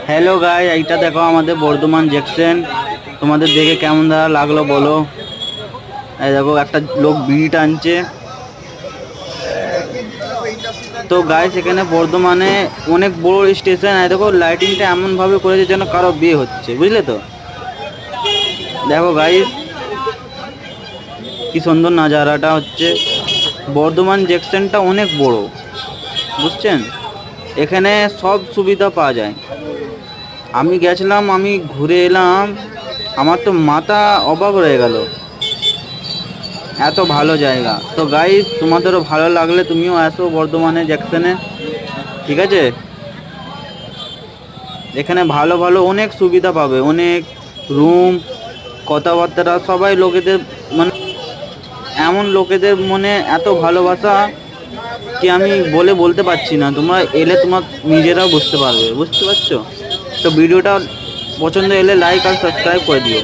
Hello guy, এইটা দেখো আমাদের বর্ধমান জংশন। তোমাদের দেখে কেমন লাগলো বলো। এই দেখো একটা লোক বিড়ি টানছে। তো গাইস এখানে বর্ধমানে অনেক বড় স্টেশন। এই দেখো লাইটিংটা এমন ভাবে করেছে যেন কারো বিয়ে হচ্ছে, বুঝলে তো। দেখো গাইস কি সুন্দর নাজারাটা হচ্ছে। বর্ধমান জংশনটা অনেক বড়, বুঝছেন। এখানে সব সুবিধা পাওয়া যায়। আমি গেছিলাম, আমি ঘুরে এলাম, আমার তো মাথা অবাক রয়ে গেল। এত ভালো জায়গা। তো গাইস তোমাদেরও ভালো লাগলে তুমিও আসো বর্ধমানে জংশনে, ঠিক আছে। এখানে ভালো ভালো অনেক সুবিধা পাবে, অনেক রুম, কথাবার্তা, সবাই লোকেদের মানে এমন লোকেদের মনে এত ভালোবাসা কি আমি বলতে পারছি না। তোমরা এলে তোমার নিজেরাও বুঝতে পারবে, বুঝতে পারছো। তো ভিডিওটা পছন্দ এলে লাইক আর সাবস্ক্রাইব করে দিও।